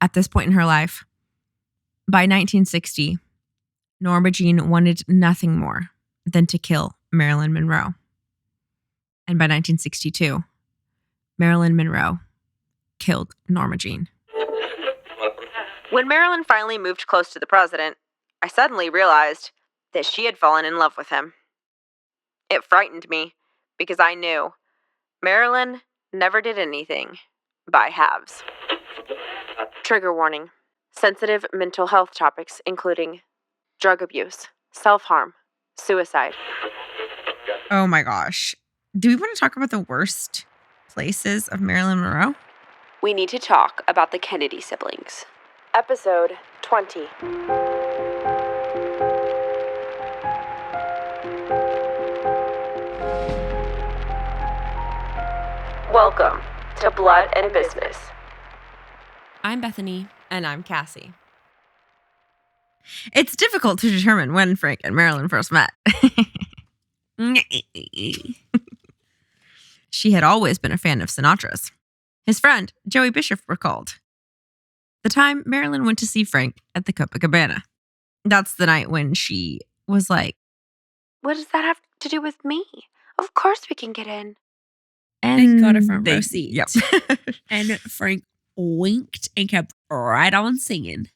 at this point in her life. By 1960, Norma Jeane wanted nothing more than to kill Marilyn Monroe. And by 1962, Marilyn Monroe killed Norma Jeane. When Marilyn finally moved close to the president, I suddenly realized that she had fallen in love with him. It frightened me because I knew Marilyn never did anything by halves. Trigger warning. Sensitive mental health topics including drug abuse, self-harm, suicide. Oh my gosh. Do we want to talk about the worst places of Marilyn Monroe? We need to talk about the Kennedy siblings. Episode 20. Welcome to Blood and Business. I'm Bethany. And I'm Cassie. It's difficult to determine when Frank and Marilyn first met. She had always been a fan of Sinatra's. His friend, Joey Bishop, recalled the time Marilyn went to see Frank at the Copacabana. That's the night when she was like, "What does that have to do with me? Of course we can get in." And they got a front row seat. Yep. And Frank winked and kept right on singing.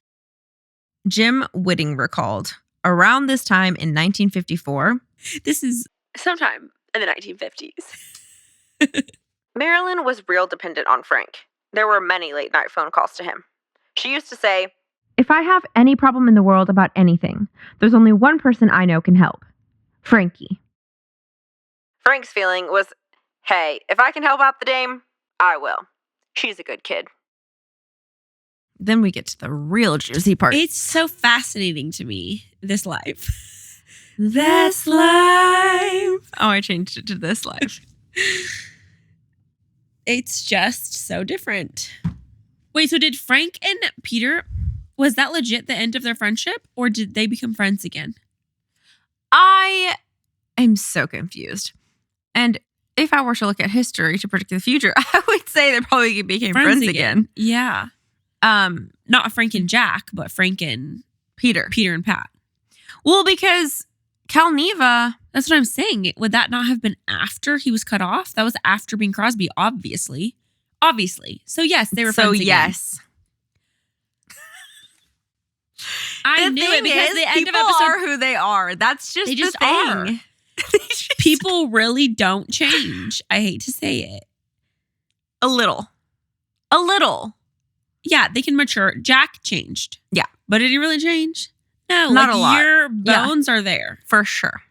Jim Whitting recalled, around this time in 1954, this is sometime in the 1950s. Marilyn was real dependent on Frank. There were many late night phone calls to him. She used to say, "If I have any problem in the world about anything, there's only one person I know can help. Frankie." Frank's feeling was, hey, if I can help out the dame, I will. She's a good kid. Then we get to the real juicy part. It's so fascinating to me, this life. This life. Oh, I changed it to this life. It's just so different. Wait, so did Frank and Peter, was that legit the end of their friendship? Or did they become friends again? I am so confused. And if I were to look at history to predict the future, I would say they probably became friends again. Yeah. Not Frank and Jack, but Frank and Peter and Pat. Well, because Calneva, that's what I'm saying. Would that not have been after he was cut off? That was after Bing Crosby, obviously. So yes, they were friends again. Yes. I the knew thing it because is, the end people of episode are who they are. That's just they the just thing. People really don't change. I hate to say it. A little. Yeah, they can mature. Jack changed. Yeah. But did he really change? No. Not a lot. Your bones are there. For sure.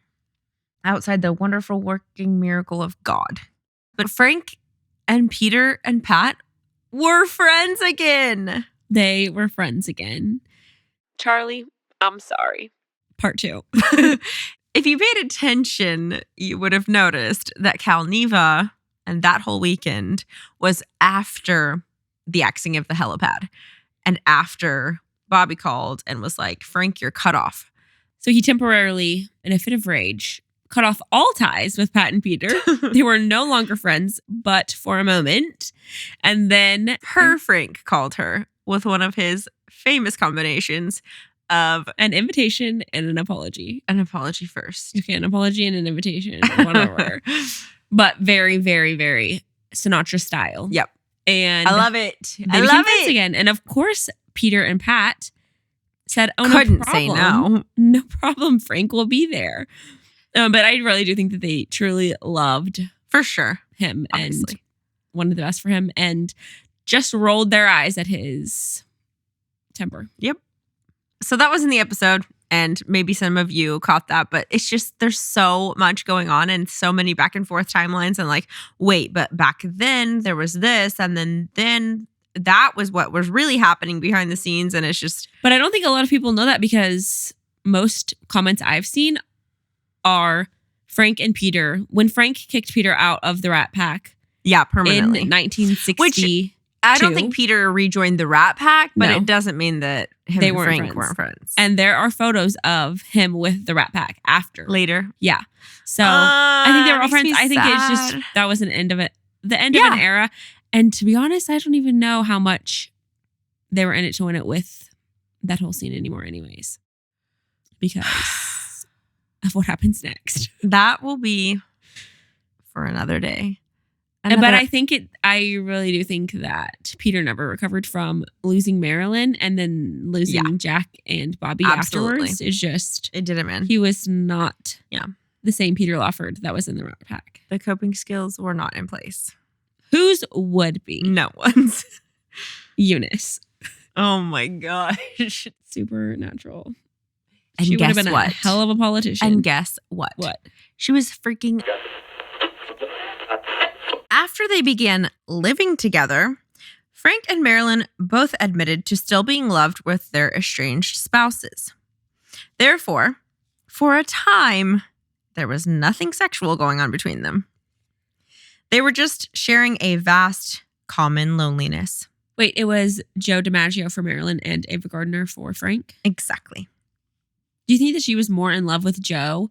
Outside the wonderful working miracle of God. But Frank and Peter and Pat were friends again. They were friends again. Charlie, I'm sorry. Part 2. If you paid attention, you would have noticed that Calneva and that whole weekend was after the axing of the helipad and after Bobby called and was like, "Frank, you're cut off." So he temporarily, in a fit of rage, cut off all ties with Pat and Peter. They were no longer friends, but for a moment. And then Frank called her with one of his famous combinations of an invitation and an apology. An apology first. Okay, an apology and an invitation, whatever. But very, very, very Sinatra style. Yep. And I love it. They became friends again. And of course, Peter and Pat said, "Oh, couldn't no problem. say no. No problem. Frank will be there." But I really do think that they truly loved for sure him obviously. And wanted the best for him and just rolled their eyes at his temper. Yep. So that was in the episode. And maybe some of you caught that, but it's just, there's so much going on and so many back and forth timelines and like, wait, but back then there was this and then that was what was really happening behind the scenes. And it's just. But I don't think a lot of people know that because most comments I've seen are Frank and Peter. When Frank kicked Peter out of the Rat Pack. Yeah, permanently. In 1960. Which I don't think Peter rejoined the Rat Pack, but it doesn't mean that him they and weren't Frank weren't friends. And there are photos of him with the Rat Pack after. Later. Yeah. So I think they were all friends. I think sad. It's just, that was an end of it. The end of an era. And to be honest, I don't even know how much they were in it to win it with that whole scene anymore anyways. Because of what happens next. That will be for another day. But I really do think that Peter never recovered from losing Marilyn and then losing Jack and Bobby afterwards. It's just, it did him in. He was not the same Peter Lawford that was in the Rat Pack. The coping skills were not in place. Whose would be? No one's. Eunice. Oh my gosh. Supernatural. And she would guess have been what? a hell of a politician. And guess what? What? She was freaking... After they began living together, Frank and Marilyn both admitted to still being loved with their estranged spouses. Therefore, for a time, there was nothing sexual going on between them. They were just sharing a vast, common loneliness. Wait, it was Joe DiMaggio for Marilyn and Ava Gardner for Frank? Exactly. Do you think that she was more in love with Joe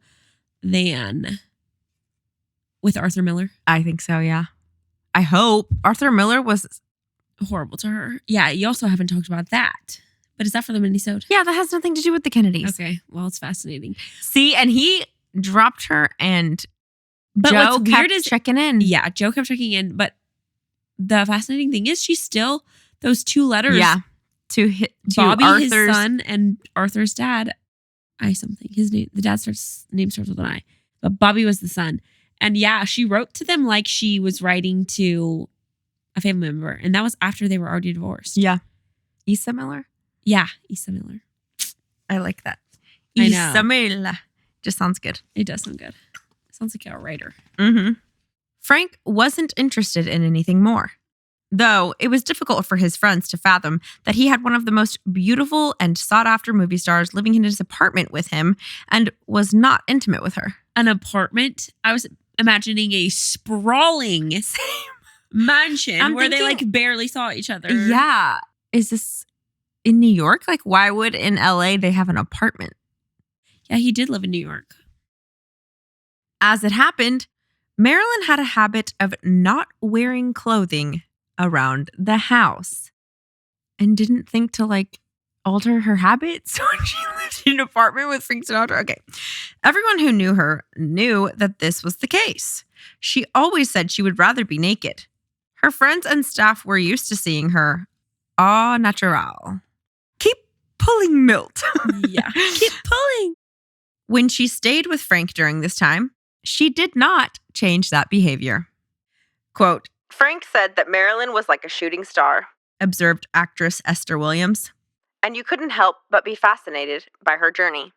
than with Arthur Miller? I think so, yeah. I hope. Arthur Miller was horrible to her. Yeah, you also haven't talked about that. But is that for the minisode? Yeah, that has nothing to do with the Kennedys. Okay, well, it's fascinating. See, and he dropped her and but Joe what's kept checking in. Yeah, Joe kept checking in. But the fascinating thing is she's still, those 2 letters. Yeah, to Bobby, Arthur's, his son, and Arthur's dad. Something. His name, the dad's name starts with an I. But Bobby was the son. And yeah, she wrote to them like she was writing to a family member. And that was after they were already divorced. Yeah. Issa Miller? Yeah, Issa Miller. I like that. I know. Issa Miller. Just sounds good. It does sound good. Sounds like a writer. Mm-hmm. Frank wasn't interested in anything more. Though it was difficult for his friends to fathom that he had one of the most beautiful and sought-after movie stars living in his apartment with him and was not intimate with her. An apartment? I was imagining a sprawling mansion where they like barely saw each other. Yeah. Is this in New York? Like, why would in LA they have an apartment? Yeah, he did live in New York. As it happened, Marilyn had a habit of not wearing clothing around the house and didn't think to like alter her habits when she lived in an apartment with Frank Sinatra. Okay. Everyone who knew her knew that this was the case. She always said she would rather be naked. Her friends and staff were used to seeing her au natural. Keep pulling, Milt. Yeah. Keep pulling. When she stayed with Frank during this time, she did not change that behavior. Quote, Frank said that Marilyn was like a shooting star, observed actress Esther Williams, and you couldn't help but be fascinated by her journey.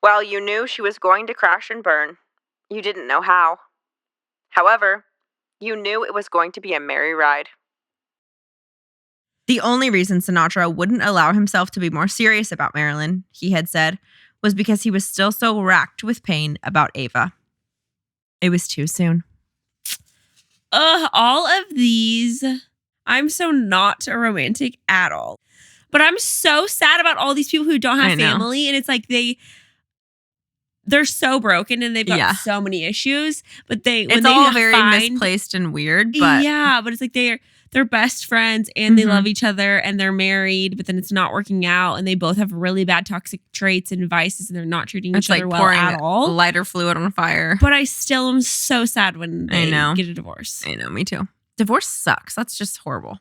While you knew she was going to crash and burn, you didn't know how. However, you knew it was going to be a merry ride. The only reason Sinatra wouldn't allow himself to be more serious about Marilyn, he had said, was because he was still so racked with pain about Ava. It was too soon. All of these, I'm so not a romantic at all. But I'm so sad about all these people who don't have family. And it's like they're so broken and they've got so many issues. But it's all very misplaced and weird. But yeah, but it's like they're best friends and they love each other and they're married, but then it's not working out and they both have really bad toxic traits and vices and they're not treating each other well at all. Lighter fluid on fire. But I still am so sad when they get a divorce. I know, me too. Divorce sucks. That's just horrible.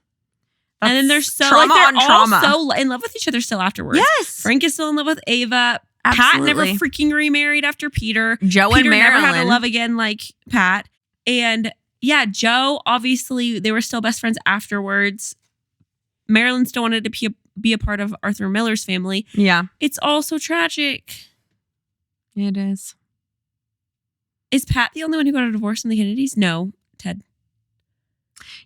That's and then they're so trauma like on they're trauma. all so in love with each other still afterwards. Yes. Frank is still in love with Ava. Absolutely. Pat never freaking remarried after Peter. Joe Peter and Marilyn never had a love again like Pat. And yeah, Joe, obviously, they were still best friends afterwards. Marilyn still wanted to be a part of Arthur Miller's family. Yeah. It's all so tragic. It is. Is Pat the only one who got a divorce in the Kennedys? No, Ted.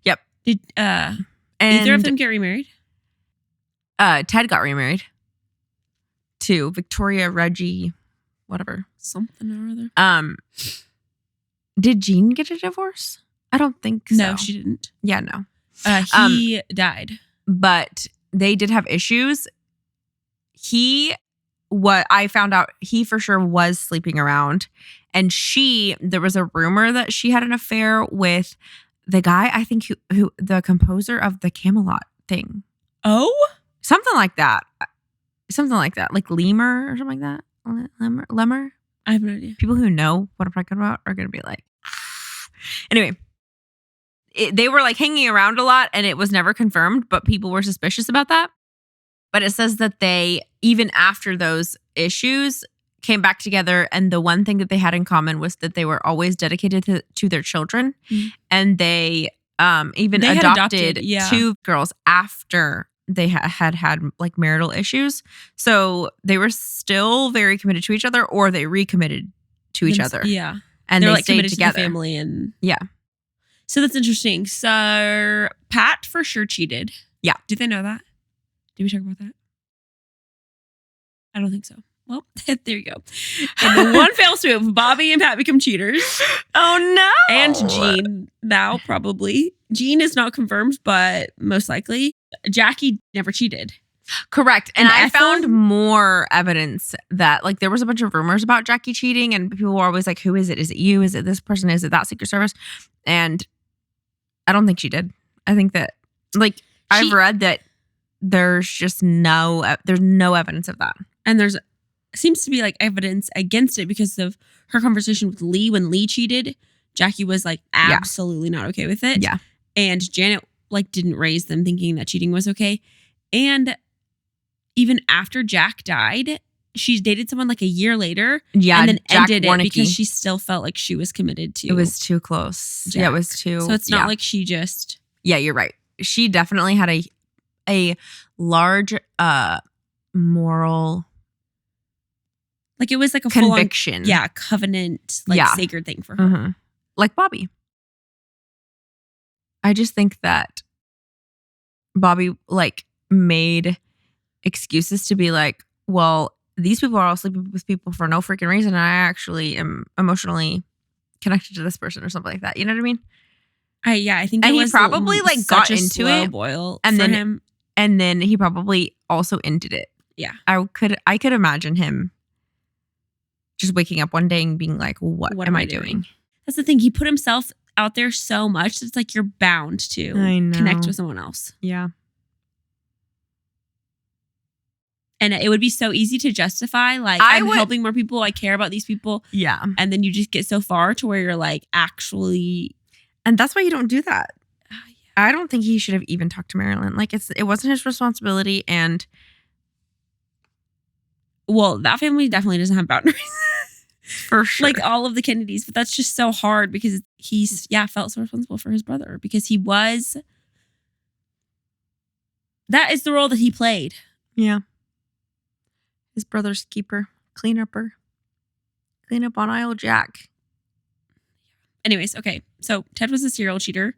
Yep. Did either of them get remarried? Ted got remarried to Victoria Reggie, whatever. Something or other. Did Jeane get a divorce? I don't think so. No, she didn't. Yeah, no. He died. But they did have issues. What I found out, he for sure was sleeping around. And there was a rumor that she had an affair with the guy, I think, who the composer of the Camelot thing. Oh? Something like that. Like lemur or something like that. Lemur. I have no idea. People who know what I'm talking about are going to be like, anyway, they were like hanging around a lot and it was never confirmed, but people were suspicious about that. But it says that they, even after those issues, came back together. And the one thing that they had in common was that they were always dedicated to their children. Mm-hmm. And they even adopted 2 girls after they had like marital issues. So they were still very committed to each other, or they recommitted to each other. Yeah. And they like stayed together. To the family and yeah. So that's interesting. So Pat for sure cheated. Yeah. Did they know that? Did we talk about that? I don't think so. Well, there you go. In the one fell swoop, Bobby and Pat become cheaters. Oh no. And Jeane now probably. Jeane is not confirmed, but most likely. Jackie never cheated. Correct. And I found more evidence that like there was a bunch of rumors about Jackie cheating and people were always like, who is it? Is it you? Is it this person? Is it that Secret Service? And I don't think she did. I think that like I've read that there's just no evidence of that. And there's seems to be like evidence against it because of her conversation with Lee when Lee cheated. Jackie was like absolutely not okay with it. Yeah. And Janet like didn't raise them thinking that cheating was okay. And even after Jack died, she dated someone like a year later. Yeah. And then Jack ended Warnicki. it because she still felt like she was commoted to. It was too close. Jack. Yeah, it was too. So it's not like she just. Yeah, you're right. She definitely had a large moral. Like it was like a conviction. Full-on, covenant, like sacred thing for her. Mm-hmm. Like Bobby. I just think that Bobby like made excuses to be like, well, these people are all sleeping with people for no freaking reason. And I actually am emotionally connected to this person or something like that. You know what I mean? I think and he probably like got into it boil and for then him. And then he probably also ended it. Yeah. I could imagine him just waking up one day and being like, what am I doing? That's the thing. He put himself out there so much that it's like you're bound to connect with someone else. Yeah. And it would be so easy to justify, like, I'm helping more people. I care about these people. Yeah. And then you just get so far to where you're like, actually. And that's why you don't do that. I don't think he should have even talked to Marilyn. Like, it wasn't his responsibility. And. Well, that family definitely doesn't have boundaries. For sure. Like all of the Kennedys. But that's just so hard because he's, felt so responsible for his brother. Because he was. That is the role that he played. Yeah. His brother's keeper, clean up on aisle Jack. Anyways, okay. So Ted was a serial cheater.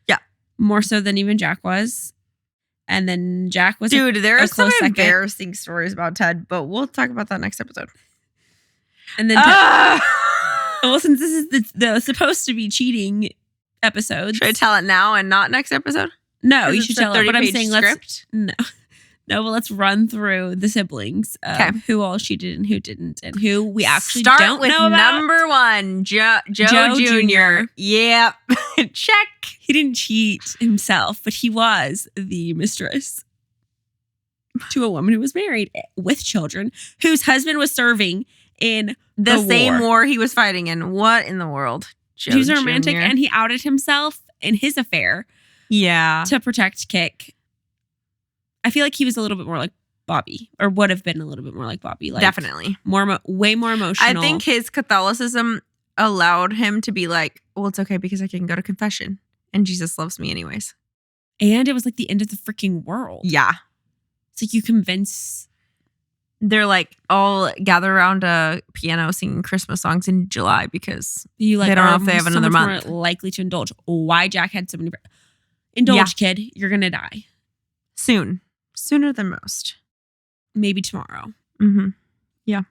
Yeah. More so than even Jack was. And then Jack was there are some embarrassing stories about Ted, but we'll talk about that next episode. And then well, since this is the supposed to be cheating episodes. Should I tell it now and not next episode? No, you should tell it. But I'm saying script? No, but let's run through the siblings. Who all cheated and who didn't, and who we actually don't know about. Start with number 1, Joe Jr. Yep. Check. He didn't cheat himself, but he was the mistress to a woman who was married with children, whose husband was serving in the same war he was fighting in. What in the world? He was a romantic, and he outed himself in his affair. Yeah. To protect Kik. I feel like he was a little bit more like Bobby, or would have been a little bit more like Bobby. Like definitely. Way more emotional. I think his Catholicism allowed him to be like, well, it's okay because I can go to confession and Jesus loves me anyways. And it was like the end of the freaking world. Yeah. It's like you convince. They're like all gather around a piano singing Christmas songs in July because they don't know if they have another month. More likely to indulge. Why Jack had so many. Indulge, kid. You're going to die. Soon. Sooner than most. Maybe tomorrow. Mm-hmm. Yeah.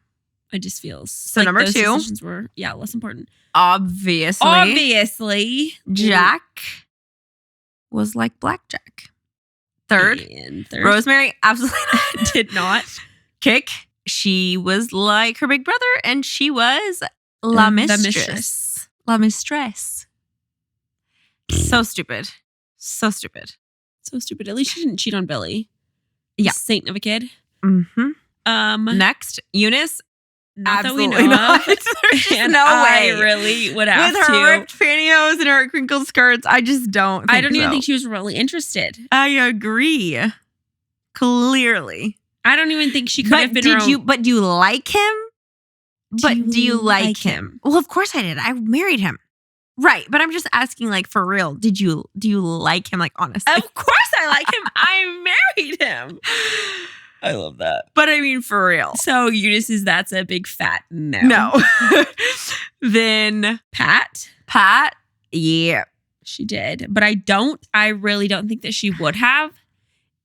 It just feels so. Like number those 2 decisions were less important. Obviously, Jack was like Blackjack. Third, Rosemary absolutely did not. Kik, she was like her big brother, and she was la mistress. La mistress. So stupid. So stupid. So stupid. At least she didn't cheat on Billy. Yeah. Saint of a kid. Mm-hmm. Next, Eunice. Not that we know Absolutely not. of. There's just And no I way. really would have With her to. ripped pantyhose and her crinkled skirts, I just don't think I don't even so. think she was really interested. I agree. Clearly. I don't even think she could have been her own. But do you like him? But do you like him? him? Well, of course I did. I married him. Right. But I'm just asking, like, for real. Do you like him? Like, honestly. Of course I like him. I married him. I love that. But I mean, for real. So Eunice that's a big fat no. No. Then Pat, yeah. she did. But I really don't think that she would have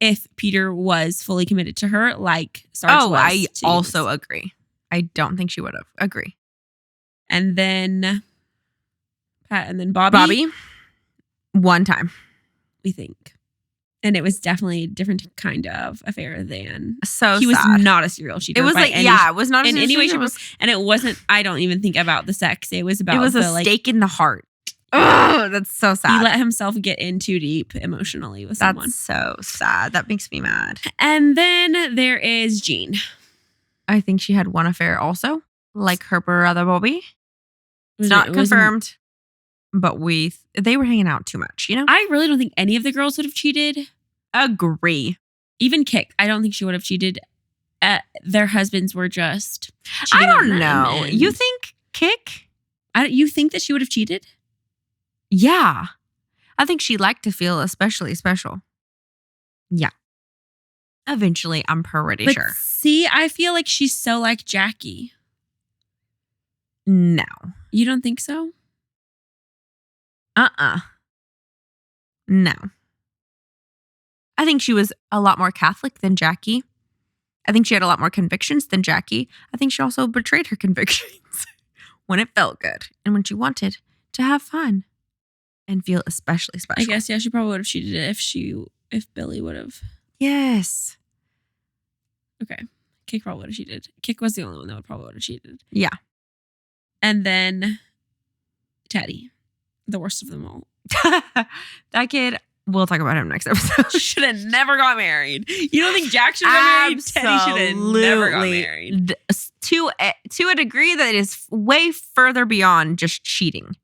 if Peter was fully committed to her like Sarge was. I to also Eunice. agree. I don't think she would have. Agree. And then Pat and then Bobby. Bobby, one time. We think. And it was definitely a different kind of affair than So he was sad. not a serial cheater. It was by like, any- it was not a in any way, shape, it or was, and it wasn't. I don't even think about the sex. It was about it was a the, stake in the heart. Oh, that's so he sad. let himself get in too deep emotionally with someone. That's so sad. That makes me mad. And then there is Jean. I think she had one affair also, like her brother Bobby. It's It not wasn't- confirmed, but they were hanging out too much, you know? I really don't think any of the girls would have cheated. Agree. Even Kik, I don't think she would have cheated. Their husbands were just. I cheating on don't them, know. and- You think Kik? You think that she would have cheated? Yeah. I think she liked to feel especially special. Yeah. Eventually, I'm pretty But sure. see, I feel like she's so like Jackie. No. You don't think so? No. I think she was a lot more Catholic than Jackie. I think she had a lot more convictions than Jackie. I think she also betrayed her convictions when it felt good and when she wanted to have fun and feel especially special. I guess, yeah, she probably would have cheated if Billy would have. Yes. Okay. Kik probably would have cheated. Kik was the only one that probably would have cheated. Yeah. And then Teddy, the worst of them all. That kid, we'll talk about him next episode. Should have never got married. You don't think Jack should have got married? Teddy should have never got married. To a degree that is way further beyond just cheating.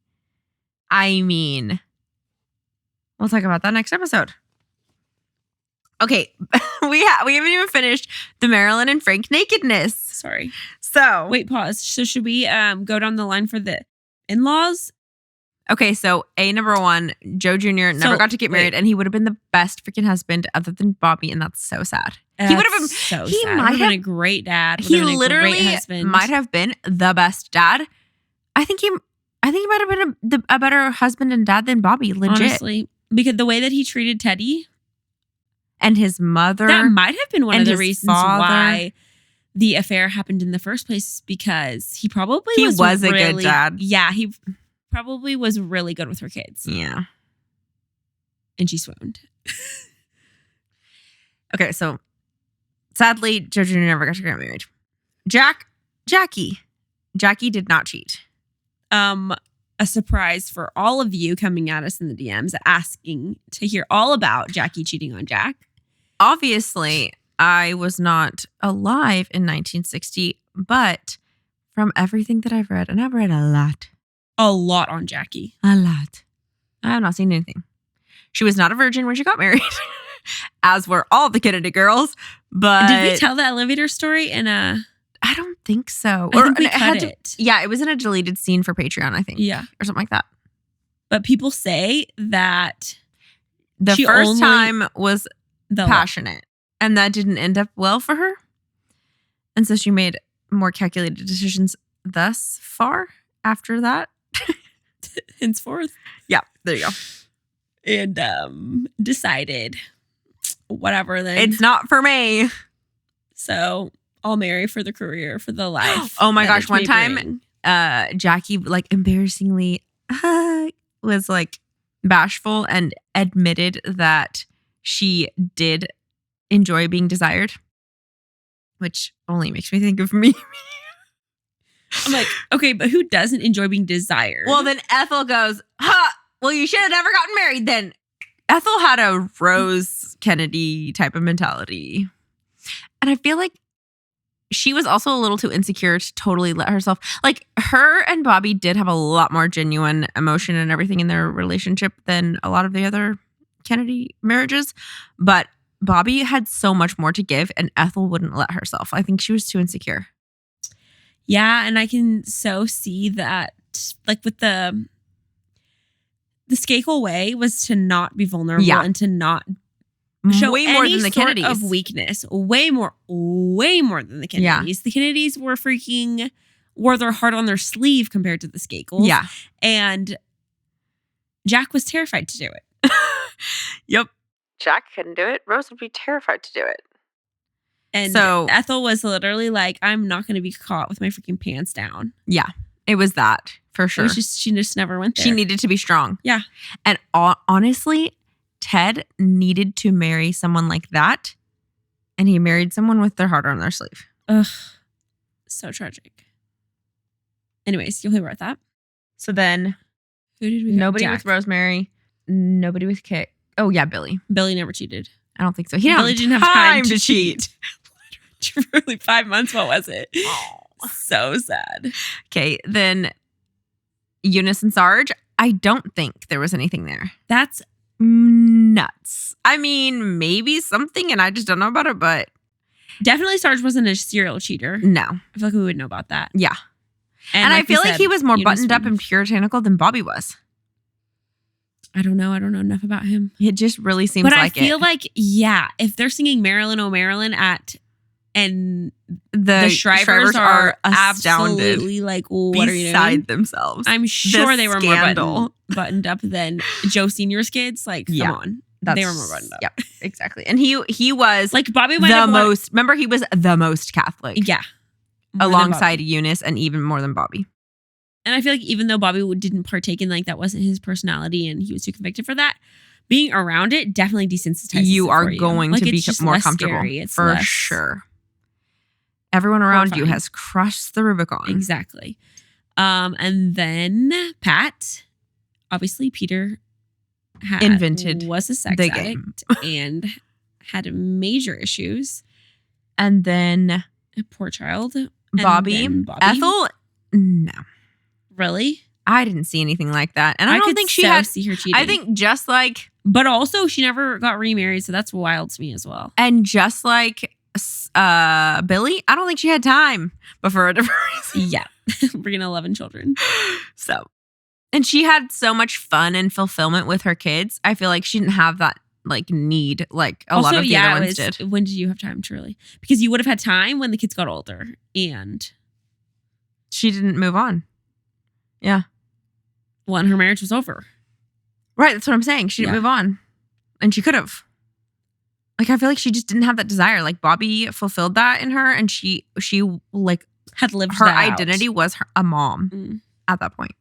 I mean, we'll talk about that next episode. Okay, we haven't even finished the Marilyn and Frank nakedness. Sorry. So Wait, pause. So should we go down the line for the in-laws? okay, so number one, Joe Jr. never got to get married, and he would have been the best freaking husband other than Bobby, and that's so sad. He would have been so he sad. might Would have been have- a great dad. Would He have been a literally great husband. might have been the best dad. I think he might have been a better husband and dad than Bobby, legit. Honestly, because the way that he treated Teddy, And his mother. that might have been one of and the his reasons father. why the affair happened in the first place, because he probably He was was a good really- dad. Yeah, he probably was really good with her kids. Yeah. And she swooned. Okay, so sadly, Joe Jr. never got to get married. Jackie did not cheat. A surprise for all of you coming at us in the DMs asking to hear all about Jackie cheating on Jack. Obviously, I was not alive in 1960, but from everything that I've read, and I've read a lot, On Jackie. I have not seen anything. She was not a virgin when she got married, as were all the Kennedy girls. But Did we tell the elevator story in a... I don't think so. I think we it had cut it. Yeah, it was in a deleted scene for Patreon, I think. Yeah. Or something like that. But people say that The She first only- time was the passionate, and that didn't end up well for her. And so she made more calculated decisions thus far after that. henceforth Yeah, there you go. and decided whatever then. It's not for me. So I'll marry for the career, for the life. Oh my that gosh, it one may time- bring. Jackie, like, embarrassingly was like bashful and admitted that she did enjoy being desired, which only makes me think of me. I'm like, okay, but who doesn't enjoy being desired? Well, then Ethel goes, well, you should have never gotten married then. Ethel had a Rose Kennedy type of mentality. And I feel like she was also a little too insecure to totally let herself, like, her and Bobby did have a lot more genuine emotion and everything in their relationship than a lot of the other Kennedy marriages. But Bobby had so much more to give, and Ethel wouldn't let herself. I think she was too insecure. Yeah, and I can so see that, like, with the Skakel way was to not be vulnerable and to not show way more any than the sort Kennedys. of weakness. Way more than the Kennedys. The Kennedys wore their heart on their sleeve compared to the Skakels. Yeah. And Jack was terrified to do it. Yep. Jack couldn't do it. Rose would be terrified to do it. And so Ethel was literally like, I'm not going to be caught with my freaking pants down. Yeah, it was that for sure. She just never went there. She needed to be strong. Yeah. And honestly, Ted needed to marry someone like that. And he married someone with their heart on their sleeve. Ugh. So tragic. Anyways, you'll hear about that. So then, who did we get? Nobody Jack. with Rosemary. Nobody with Kit. Oh, yeah, Billy. Billy never cheated. I don't think so. Billy didn't have time to cheat. cheat. Truly, 5 months. What was it? Oh. So sad. Okay, then Eunice and Sarge. I don't think there was anything there. That's nuts. I mean, maybe something, and I just don't know about it, but definitely Sarge wasn't a serial cheater. No. I feel like we would know about that. Yeah. And like I feel like he was more buttoned up and puritanical than Bobby was. I don't know. I don't know enough about him. It just really seems but like it. I feel like, yeah, if they're singing Marilyn, oh Marilyn and the Shrivers are astounded, absolutely like, what are you doing? Beside themselves. I'm sure they were scandal. more buttoned up than Joe Senior's kids. Like, come on. They were more buttoned up. Yep, exactly. And he was like Bobby the most, remember he was the most Catholic. Yeah. Alongside Eunice and even more than Bobby. And I feel like even though Bobby didn't partake in, like, that wasn't his personality and he was too convicted for that, being around it definitely desensitizes you. Are going like, to be more comfortable. Scary. It's for sure. Everyone around you has crossed the Rubicon. Exactly. And then Pat, obviously Peter was a sex addict and had major issues. And then poor child. Bobby. Ethel, no. Really? I didn't see anything like that. And I don't think she had see her cheating. I think just like, but also she never got remarried, so that's wild to me as well. And just like Billy, I don't think she had time before a divorce. Yeah. Bringing 11 children. So, and she had so much fun and fulfillment with her kids. I feel like she didn't have that like need like a lot of the other ones did. When did you have time truly? Because you would have had time when the kids got older and she didn't move on. Yeah. Well, and her marriage was over. Right. That's what I'm saying. She didn't move on. And she could have. Like, I feel like she just didn't have that desire. Like, Bobby fulfilled that in her. And she like had lived her that identity was a mom at that point.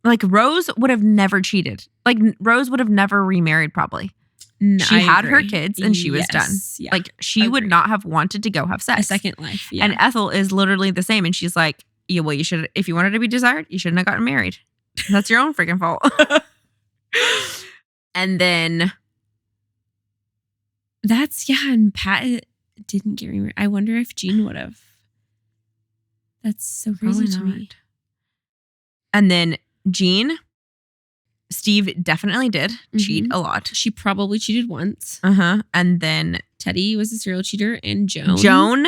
Like, Rose would have never cheated. Like, Rose would have never remarried probably. No, she had her kids and she was done. Yeah, like, she would not have wanted to go have sex. A second life. Yeah. And Ethel is literally the same. And she's like, yeah, well, you should, if you wanted to be desired, you shouldn't have gotten married. That's your own freaking fault. And then and Pat didn't get remarried. I wonder if Jeane would have. That's so crazy to me. And then Jeane, Steve definitely did cheat a lot. She probably cheated once. And then Teddy was a serial cheater, and Joan.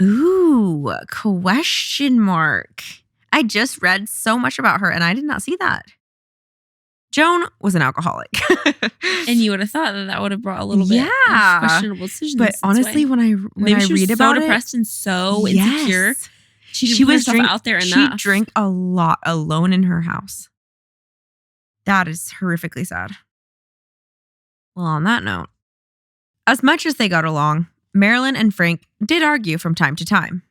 Ooh, question mark. I just read so much about her and I did not see that. Joan was an alcoholic. And you would have thought that would have brought a little bit of questionable decisions. But honestly, when I read about it, so depressed and so insecure, she was out there enough. She drank a lot alone in her house. That is horrifically sad. Well, on that note, as much as they got along, Marilyn and Frank did argue from time to time.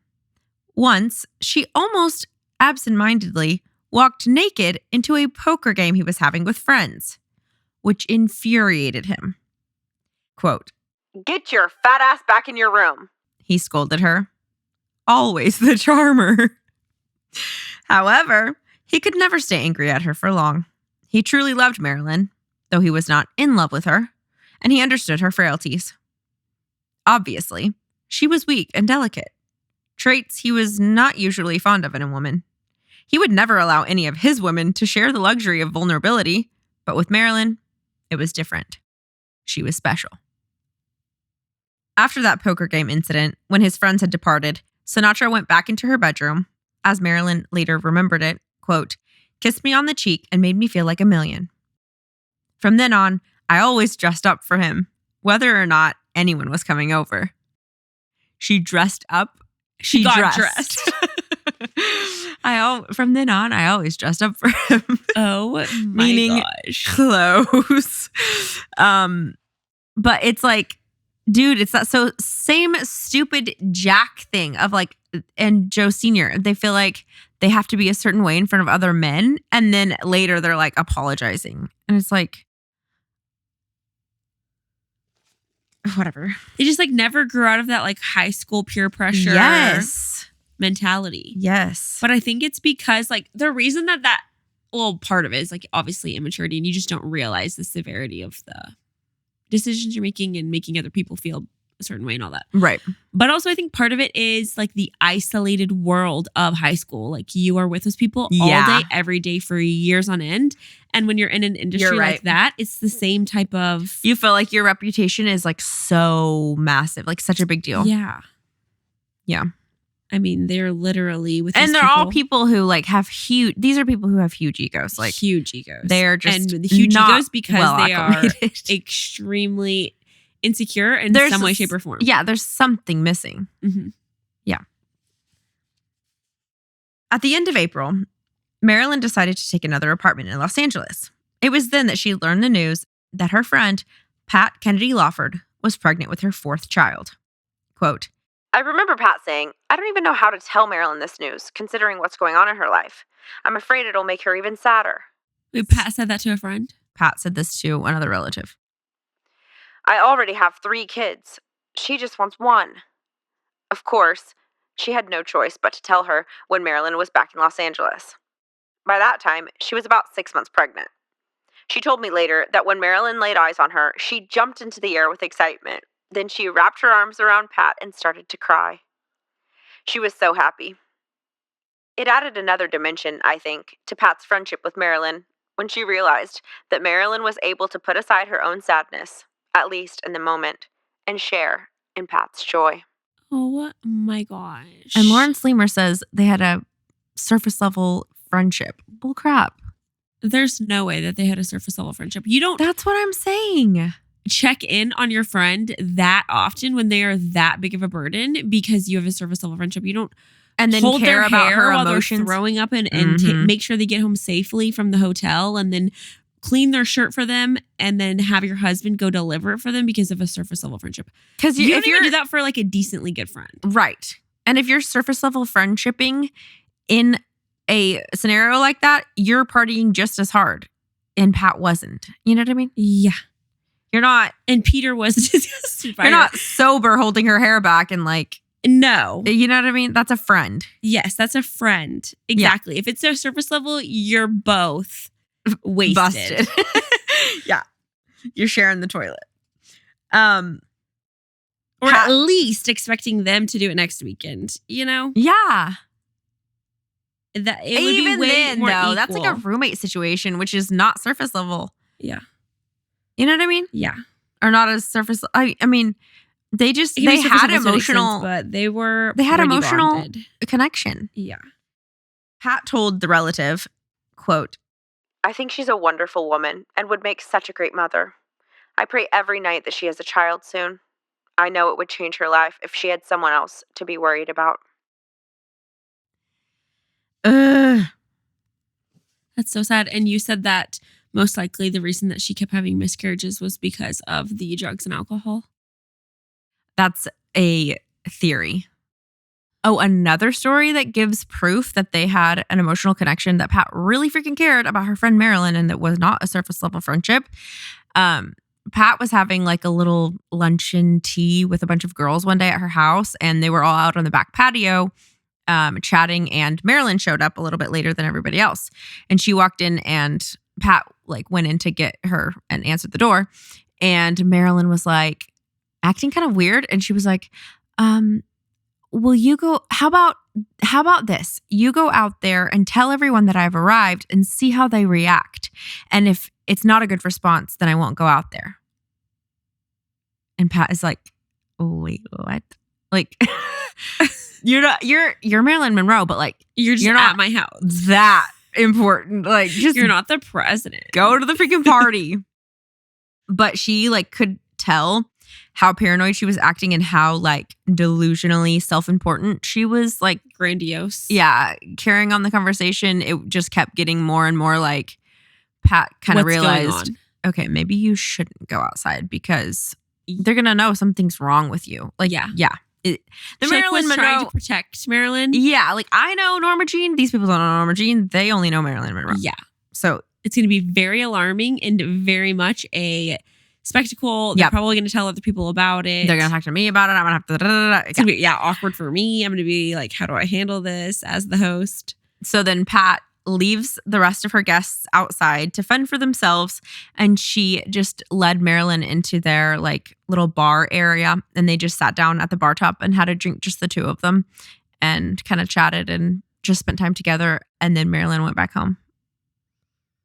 Once, she almost absentmindedly walked naked into a poker game he was having with friends, which infuriated him. Quote, "Get your fat ass back in your room," he scolded her. Always the charmer. However, he could never stay angry at her for long. He truly loved Marilyn, though he was not in love with her, and he understood her frailties. Obviously, she was weak and delicate, traits he was not usually fond of in a woman. He would never allow any of his women to share the luxury of vulnerability, but with Marilyn, it was different. She was special. After that poker game incident, when his friends had departed, Sinatra went back into her bedroom, as Marilyn later remembered it, quote, kissed me on the cheek and made me feel like a million. From then on, I always dressed up for him, whether or not anyone was coming over. She dressed up. She got dressed. From then on, I always dressed up for him. Oh my Meaning gosh. clothes. But it's like, dude, it's that same stupid Jack thing of like, and Joe Sr., they feel like they have to be a certain way in front of other men. And then later they're like apologizing. And it's like, whatever. They just like never grew out of that like high school peer pressure mentality. Yes. But I think it's because like the reason that well, part of it is like obviously immaturity, and you just don't realize the severity of the decisions you're making and making other people feel a certain way and all that. Right. But also I think part of it is like the isolated world of high school. Like you are with those people all day, every day for years on end. And when you're in an industry like that, it's the same type of... You feel like your reputation is like so massive, like such a big deal. Yeah. Yeah. I mean, they're literally with and they're all people who like have huge... These are people who have huge egos. Like huge egos. They're just and huge egos because well they are extremely insecure in some way, shape, or form. Yeah, there's something missing. Mm-hmm. Yeah. At the end of April, Marilyn decided to take another apartment in Los Angeles. It was then that she learned the news that her friend, Pat Kennedy Lawford, was pregnant with her fourth child. Quote, I remember Pat saying, I don't even know how to tell Marilyn this news, considering what's going on in her life. I'm afraid it'll make her even sadder. Wait, Pat said that to a friend? Pat said this to another relative. I already have 3 kids. She just wants 1. Of course, she had no choice but to tell her when Marilyn was back in Los Angeles. By that time, she was about 6 months pregnant. She told me later that when Marilyn laid eyes on her, she jumped into the air with excitement. Then she wrapped her arms around Pat and started to cry. She was so happy. It added another dimension, I think, to Pat's friendship with Marilyn when she realized that Marilyn was able to put aside her own sadness, at least in the moment, and share in Pat's joy. Oh my gosh. And Lawrence Leamer says they had a surface level friendship. Bull crap. There's no way that they had a surface level friendship. You don't... That's what I'm saying. Check in on your friend that often when they are that big of a burden because you have a surface level friendship. You don't and then hold care their about hair her while emotions. They're throwing up and make sure they get home safely from the hotel, and then clean their shirt for them, and then have your husband go deliver it for them because of a surface level friendship. Because you don't even do that for like a decently good friend. Right. And if you're surface level friendshipping in a scenario like that, you're partying just as hard. And Pat wasn't. You know what I mean? Yeah. You're not. And Peter was. You're not sober holding her hair back and like. No. You know what I mean? That's a friend. Yes, that's a friend. Exactly. Yeah. If it's a surface level, you're both wasted. Busted. Yeah. You're sharing the toilet. Or at least expecting them to do it next weekend, you know? Yeah. That it would even be way then, more though, equal. that's like a roommate situation, which is not surface level. Yeah. You know what I mean? Yeah. Or not as surface. I mean, they had emotional, but they had emotional bonded. Connection. Yeah. Pat told the relative, quote, I think she's a wonderful woman and would make such a great mother. I pray every night that she has a child soon. I know it would change her life if she had someone else to be worried about. Ugh. That's so sad. And you said that most likely the reason that she kept having miscarriages was because of the drugs and alcohol. That's a theory. Oh, another story that gives proof that they had an emotional connection, that Pat really freaking cared about her friend Marilyn, and that was not a surface level friendship. Pat was having like a little luncheon tea with a bunch of girls one day at her house, and they were all out on the back patio chatting, and Marilyn showed up a little bit later than everybody else. And she walked in, and Pat like went in to get her and answered the door. And Marilyn was like, acting kind of weird. And she was like, will you go, how about this? You go out there and tell everyone that I've arrived and see how they react. And if it's not a good response, then I won't go out there. And Pat is like, wait, what? Like, you're Marilyn Monroe, but like, you're not at my house. That important. Like, just you're not the president. Go to the freaking party. But she like could tell how paranoid she was acting and how like delusionally self-important she was, like grandiose. Yeah, carrying on the conversation. It just kept getting more and more like Pat kind of realized, okay, maybe you shouldn't go outside because they're gonna know something's wrong with you. Like, yeah. The Marilyn Monroe trying to protect Marilyn. Yeah, like I know Norma Jeane. These people don't know Norma Jeane. They only know Marilyn Monroe. Yeah, so it's going to be very alarming and very much a spectacle. They're probably going to tell other people about it. They're going to talk to me about it. I'm going to have to. It's going to be awkward for me. I'm going to be like, how do I handle this as the host? So then Pat leaves the rest of her guests outside to fend for themselves, and she just led Marilyn into their like little bar area, and they just sat down at the bar top and had a drink, just the two of them, and kind of chatted and just spent time together. And then Marilyn went back home,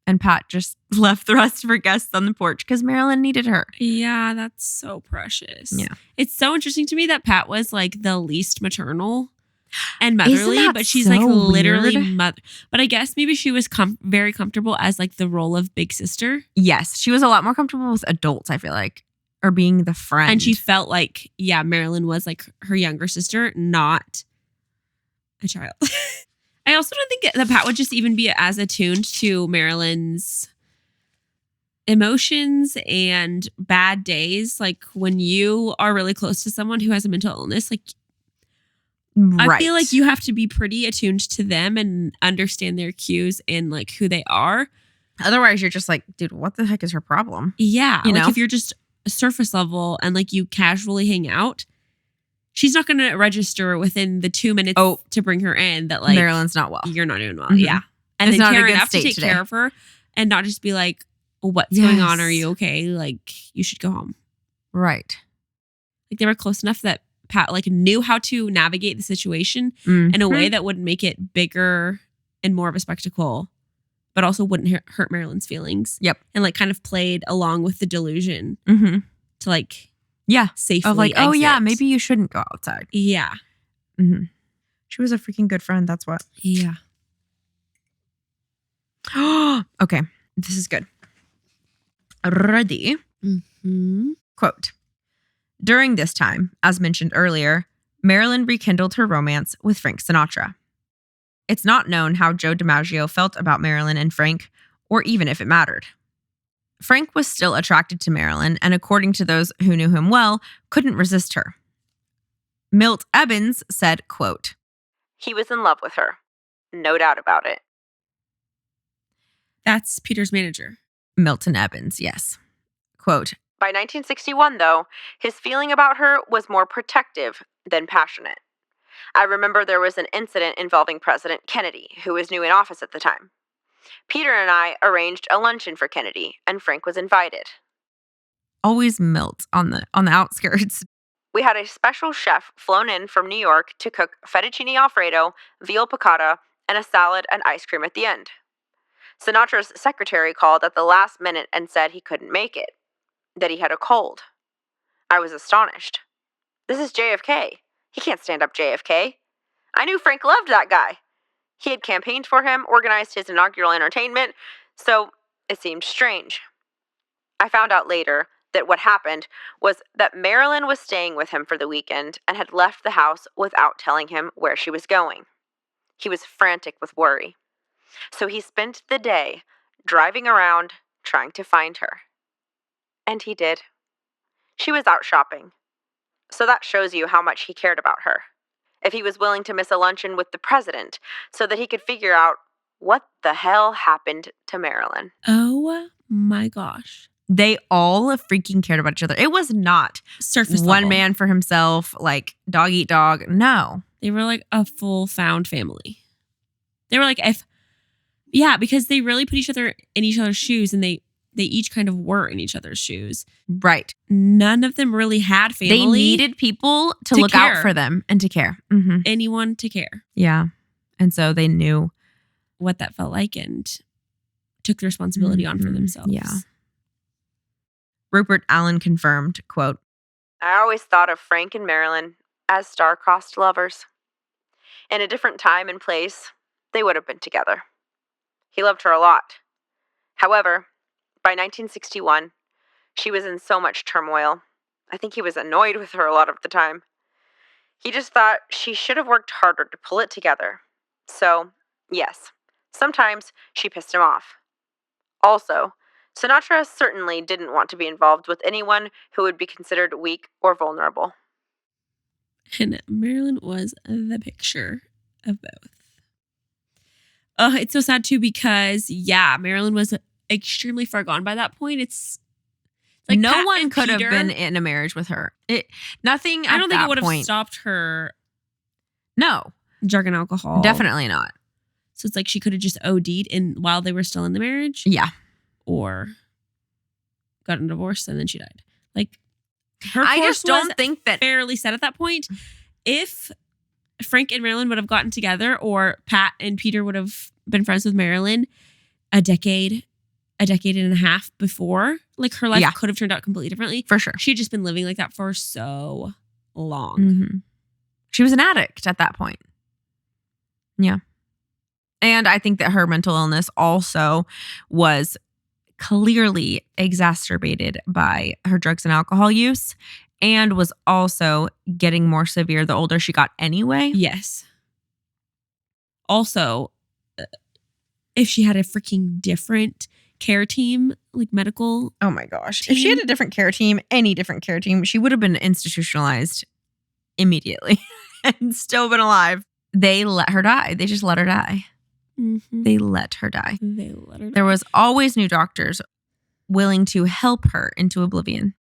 and Pat just left the rest of her guests on the porch because Marilyn needed her. Yeah, that's so precious. Yeah, it's so interesting to me that Pat was like the least maternal and motherly, but she's like literally mother. But I guess maybe she was very comfortable as like the role of big sister. Yes, she was a lot more comfortable with adults, I feel like, or being the friend. And she felt like, yeah, Marilyn was like her younger sister, not a child. I also don't think that Pat would just even be as attuned to Marilyn's emotions and bad days. Like when you are really close to someone who has a mental illness, like I feel like you have to be pretty attuned to them and understand their cues and like who they are. Otherwise, you're just like, dude, what the heck is her problem? Yeah. You like know? If you're just surface level and like you casually hang out, she's not going to register within the 2 minutes to bring her in that like Marilyn's not well. You're not doing well. Mm-hmm. Yeah. And it's then not care a good enough to state take today. care of her and not just be like, what's going on? Are you okay? Like you should go home. Right. Like they were close enough that Pat like knew how to navigate the situation in a way that wouldn't make it bigger and more of a spectacle, but also wouldn't hurt Marilyn's feelings. Yep. And like kind of played along with the delusion to like safely of like, exit. oh yeah, maybe you shouldn't go outside. Yeah. Mm-hmm. She was a freaking good friend. That's what. Yeah. Okay. This is good. Ready? Mm-hmm. Quote. During this time, as mentioned earlier, Marilyn rekindled her romance with Frank Sinatra. It's not known how Joe DiMaggio felt about Marilyn and Frank, or even if it mattered. Frank was still attracted to Marilyn, and according to those who knew him well, couldn't resist her. Milt Ebbins said, quote, he was in love with her. No doubt about it. That's Peter's manager. Milton Ebbins, yes. Quote, by 1961, though, his feeling about her was more protective than passionate. I remember there was an incident involving President Kennedy, who was new in office at the time. Peter and I arranged a luncheon for Kennedy, and Frank was invited. Always Milt on the outskirts. We had a special chef flown in from New York to cook fettuccine alfredo, veal piccata, and a salad and ice cream at the end. Sinatra's secretary called at the last minute and said he couldn't make it, that he had a cold. I was astonished. This is JFK. He can't stand up JFK. I knew Frank loved that guy. He had campaigned for him, organized his inaugural entertainment, so it seemed strange. I found out later that what happened was that Marilyn was staying with him for the weekend and had left the house without telling him where she was going. He was frantic with worry. So he spent the day driving around trying to find her. And he did. She was out shopping. So that shows you how much he cared about her. If he was willing to miss a luncheon with the president so that he could figure out what the hell happened to Marilyn. Oh my gosh. They all freaking cared about each other. It was not surface one level. Man for himself, like dog eat dog. No. They were like a full found family. They were like, because they really put each other in each other's shoes and they they each kind of were in each other's shoes. Right. None of them really had family. They needed people to look care. out for them and to care. Anyone to care. Yeah. And so they knew what that felt like and took the responsibility on for themselves. Yeah. Rupert Allen confirmed, quote, I always thought of Frank and Marilyn as star-crossed lovers. In a different time and place, they would have been together. He loved her a lot. However, by 1961, she was in so much turmoil. I think he was annoyed with her a lot of the time. He just thought she should have worked harder to pull it together. So, yes, sometimes she pissed him off. Also, Sinatra certainly didn't want to be involved with anyone who would be considered weak or vulnerable. And Marilyn was the picture of both. It's so sad too because, Marilyn was extremely far gone by that point. It's like no Pat one and could Peter, have been in a marriage with her. Nothing. I don't think it would have stopped her. No, drug and alcohol. Definitely not. So it's like she could have just OD'd while they were still in the marriage. Yeah. Or got a divorce and then she died. Like, her I course just don't was think that fairly set at that point. If Frank and Marilyn would have gotten together, or Pat and Peter would have been friends with Marilyn a decade and a half before, like, her life could have turned out completely differently. For sure. She had just been living like that for so long. Mm-hmm. She was an addict at that point. Yeah. And I think that her mental illness also was clearly exacerbated by her drugs and alcohol use, and was also getting more severe the older she got anyway. Yes. Also, if she had a freaking different care team, like medical. Oh my gosh. team. If she had a different care team, any different care team, she would have been institutionalized immediately and still been alive. They let her die. They just let her die. Mm-hmm. They let her die. There was always new doctors willing to help her into oblivion.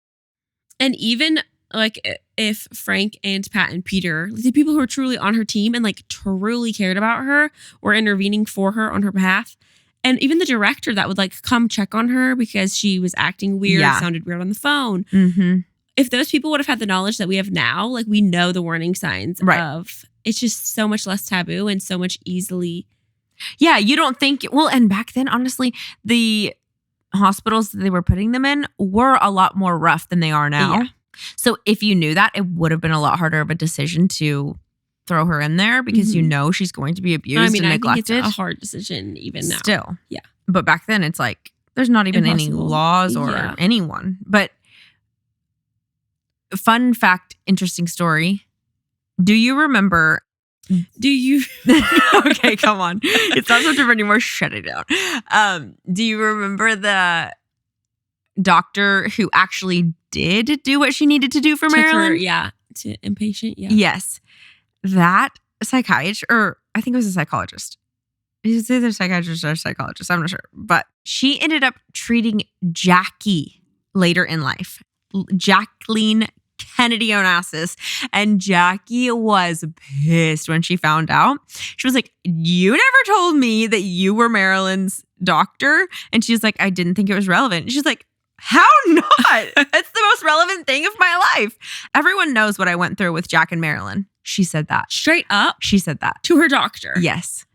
And even like if Frank and Pat and Peter, like the people who were truly on her team and like truly cared about her, were intervening for her on her behalf. And even the director that would like come check on her because she was acting weird, sounded weird on the phone. Mm-hmm. If those people would have had the knowledge that we have now, like, we know the warning signs of, it's just so much less taboo and so much easily. Yeah, you don't think, well, and back then, honestly, the hospitals that they were putting them in were a lot more rough than they are now. Yeah. So if you knew that, it would have been a lot harder of a decision to throw her in there because you know she's going to be abused and neglected. I think it's a hard decision even now. Still. Yeah. But back then, it's like, there's not even any laws or anyone. But fun fact, interesting story. Do you remember... Okay, come on. It's not September anymore. Shut it down. Do you remember the doctor who actually did do what she needed to do for Marilyn? To inpatient. Yeah. Yes. That psychiatrist, or I think it was a psychologist. It's either a psychiatrist or a psychologist. I'm not sure. But she ended up treating Jackie later in life. Jacqueline Kennedy Onassis. And Jackie was pissed when she found out. She was like, you never told me that you were Marilyn's doctor. And she's like, I didn't think it was relevant. She's like, how not? It's the most relevant thing of my life. Everyone knows what I went through with Jack and Marilyn. She said that. Straight up? She said that. To her doctor? Yes.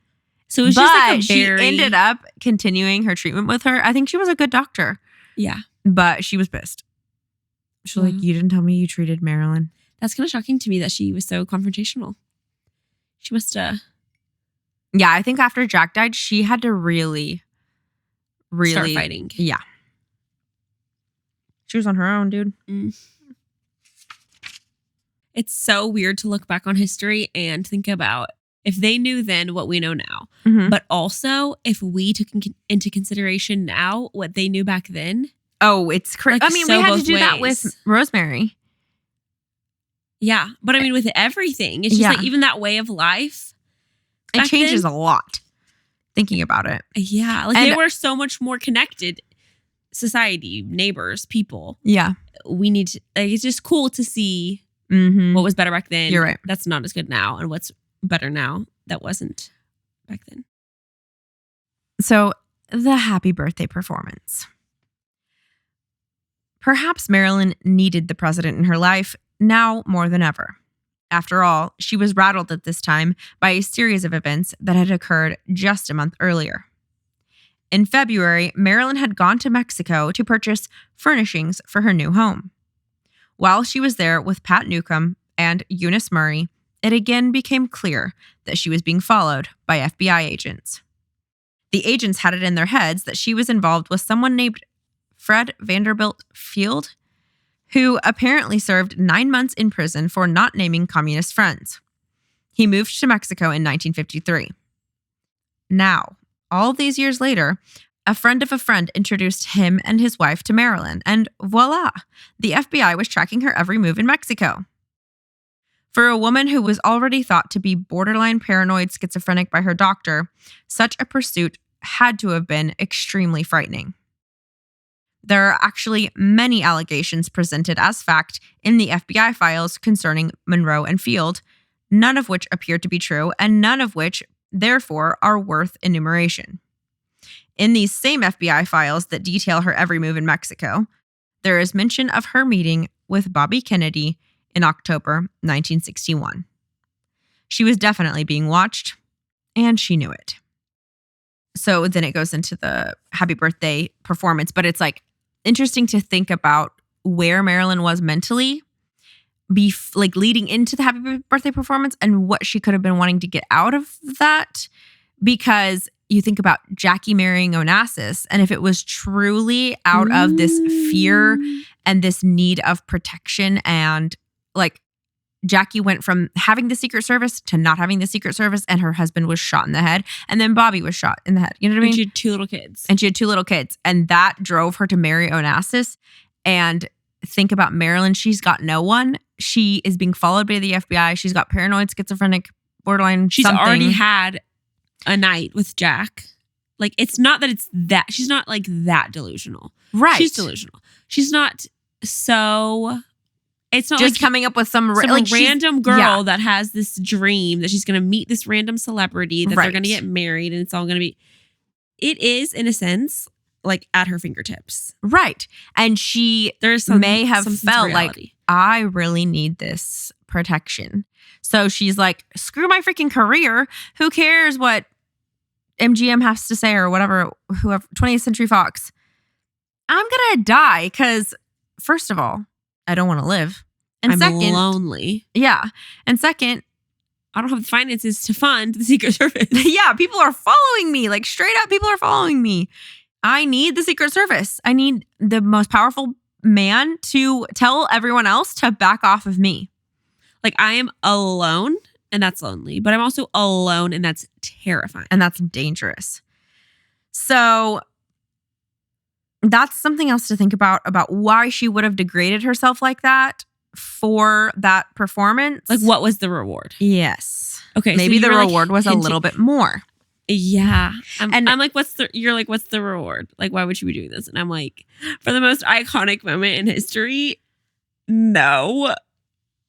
So it was just like she ended up continuing her treatment with her. I think she was a good doctor. Yeah. But she was pissed. She was like, you didn't tell me you treated Marilyn. That's kind of shocking to me that she was so confrontational. She must Yeah, I think after Jack died, she had to really start fighting. Yeah. She was on her own, dude. It's so weird to look back on history and think about if they knew then what we know now. Mm-hmm. But also if we took into consideration now what they knew back then. Oh, it's crazy. Like, I mean, so we had to both do that ways. with Rosemary. Yeah. But I mean, with everything, it's just like even that way of life. It changes a lot thinking about it. Yeah. Like they were so much more connected. Society, neighbors, people. Yeah. We need to, like, it's just cool to see what was better back then. You're right. That's not as good now. And what's better now that wasn't back then. So the happy birthday performance. Perhaps Marilyn needed the president in her life now more than ever. After all, she was rattled at this time by a series of events that had occurred just a month earlier. In February, Marilyn had gone to Mexico to purchase furnishings for her new home. While she was there with Pat Newcomb and Eunice Murray, it again became clear that she was being followed by FBI agents. The agents had it in their heads that she was involved with someone named Fred Vanderbilt Field, who apparently served 9 months in prison for not naming communist friends. He moved to Mexico in 1953. Now, all these years later, a friend of a friend introduced him and his wife to Marilyn, and voila, the FBI was tracking her every move in Mexico. For a woman who was already thought to be borderline paranoid schizophrenic by her doctor, such a pursuit had to have been extremely frightening. There are actually many allegations presented as fact in the FBI files concerning Monroe and Field, none of which appear to be true and none of which, therefore, are worth enumeration. In these same FBI files that detail her every move in Mexico, there is mention of her meeting with Bobby Kennedy in October 1961. She was definitely being watched, and she knew it. So then it goes into the happy birthday performance, but it's like interesting to think about where Marilyn was mentally leading into the happy birthday performance and what she could have been wanting to get out of that, because you think about Jackie marrying Onassis, and if it was truly out of this fear and this need of protection, and like Jackie went from having the Secret Service to not having the Secret Service, and her husband was shot in the head, and then Bobby was shot in the head. You know what I mean? And she had 2 little kids. And that drove her to marry Onassis. And think about Marilyn. She's got no one. She is being followed by the FBI. She's got paranoid, schizophrenic, borderline She's something. already had a night with Jack. Like, it's not that it's that. She's not like that delusional. Right. She's delusional. She's not so... It's not just like coming up with some random girl that has this dream that she's going to meet this random celebrity, that they're going to get married, and it's all going to be... It is, in a sense, like at her fingertips. Right. And she may have felt like, I really need this protection. So she's like, screw my freaking career. Who cares what MGM has to say or whatever, whoever, 20th Century Fox. I'm going to die because, first of all, I don't want to live. And I'm second, lonely. Yeah. And second, I don't have the finances to fund the Secret Service. Yeah, people are following me. Like, straight up, people are following me. I need the Secret Service. I need the most powerful man to tell everyone else to back off of me. Like, I am alone, and that's lonely. But I'm also alone, and that's terrifying. And that's dangerous. So that's something else to think about why she would have degraded herself like that for that performance. Like, what was the reward? Yes. Okay. Maybe the reward was a little bit more. Yeah. I'm like, you're like, what's the reward? Like, why would she be doing this? And I'm like, for the most iconic moment in history, no.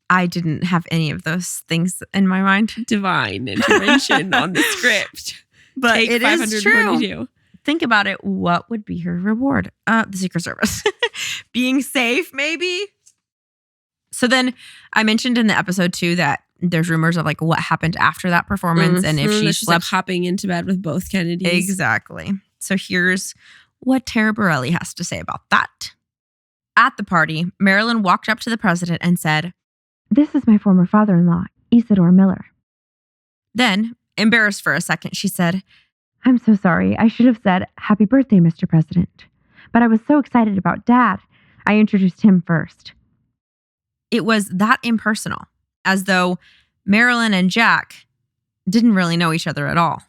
I didn't have any of those things in my mind. Divine intervention on the script. But Take it is true. Think about it. What would be her reward? The Secret Service. Being safe, maybe? So then I mentioned in the episode too that there's rumors of like what happened after that performance and if she slept, like hopping into bed with both Kennedys. Exactly. So here's what Tara Borelli has to say about that. At the party, Marilyn walked up to the president and said, "This is my former father-in-law, Isidore Miller." Then, embarrassed for a second, she said, "I'm so sorry. I should have said, 'Happy birthday, Mr. President.' But I was so excited about Dad. I introduced him first." It was that impersonal, as though Marilyn and Jack didn't really know each other at all.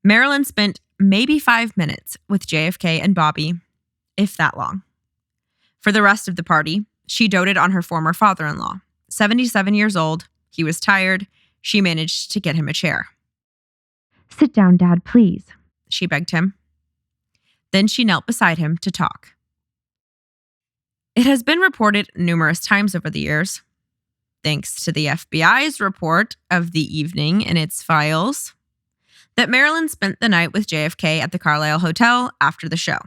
Marilyn spent maybe 5 minutes with JFK and Bobby, if that long. For the rest of the party, she doted on her former father-in-law. 77 years old, he was tired. She managed to get him a chair. "Sit down, Dad, please," she begged him. Then she knelt beside him to talk. It has been reported numerous times over the years, thanks to the FBI's report of the evening in its files, that Marilyn spent the night with JFK at the Carlisle Hotel after the show.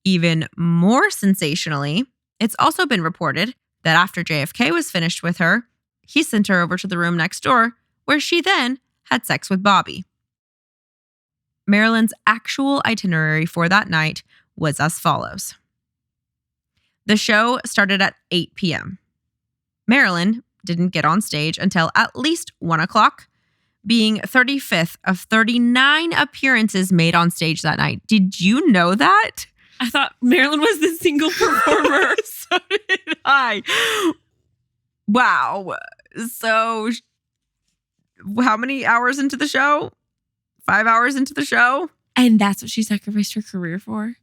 Even more sensationally, it's also been reported that after JFK was finished with her, he sent her over to the room next door, where she then had sex with Bobby. Marilyn's actual itinerary for that night was as follows. The show started at 8 p.m. Marilyn didn't get on stage until at least 1 o'clock, being 35th of 39 appearances made on stage that night. Did you know that? I thought Marilyn was the single performer. So did I. Wow. So how many hours into the show? 5 hours into the show? And that's what she sacrificed her career for?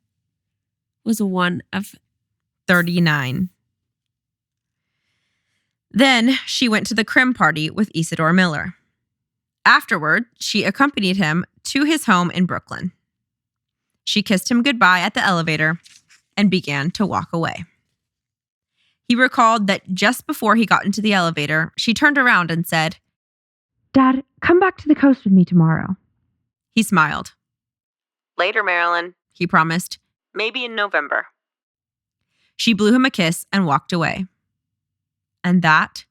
Was one of 39. Then she went to the Crim party with Isidore Miller. Afterward, she accompanied him to his home in Brooklyn. She kissed him goodbye at the elevator and began to walk away. He recalled that just before he got into the elevator, she turned around and said, "Dad, come back to the coast with me tomorrow." He smiled. "Later, Marilyn," he promised. "Maybe in November." She blew him a kiss and walked away. And that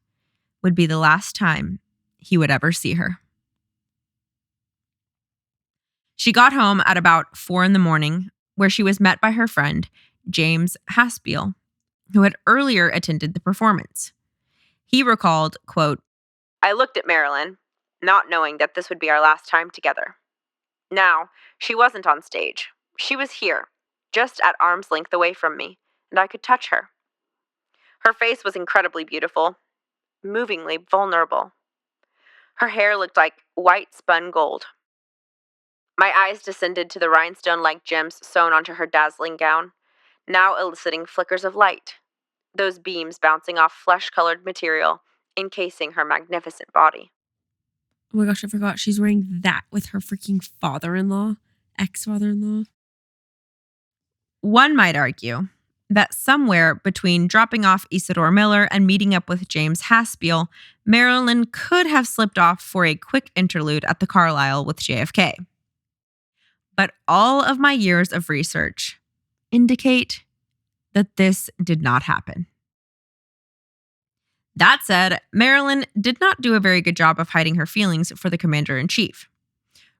would be the last time he would ever see her. She got home at about 4 a.m, where she was met by her friend, James Haspiel, who had earlier attended the performance. He recalled, quote, "I looked at Marilyn, not knowing that this would be our last time together. Now, she wasn't on stage. She was here, just at arm's length away from me, and I could touch her. Her face was incredibly beautiful, movingly vulnerable. Her hair looked like white spun gold. My eyes descended to the rhinestone-like gems sewn onto her dazzling gown, now eliciting flickers of light, those beams bouncing off flesh-colored material, encasing her magnificent body." Oh my gosh, I forgot. She's wearing that with her freaking father-in-law, ex-father-in-law. One might argue that somewhere between dropping off Isidore Miller and meeting up with James Haspiel, Marilyn could have slipped off for a quick interlude at the Carlisle with JFK. But all of my years of research indicate that this did not happen. That said, Marilyn did not do a very good job of hiding her feelings for the commander-in-chief.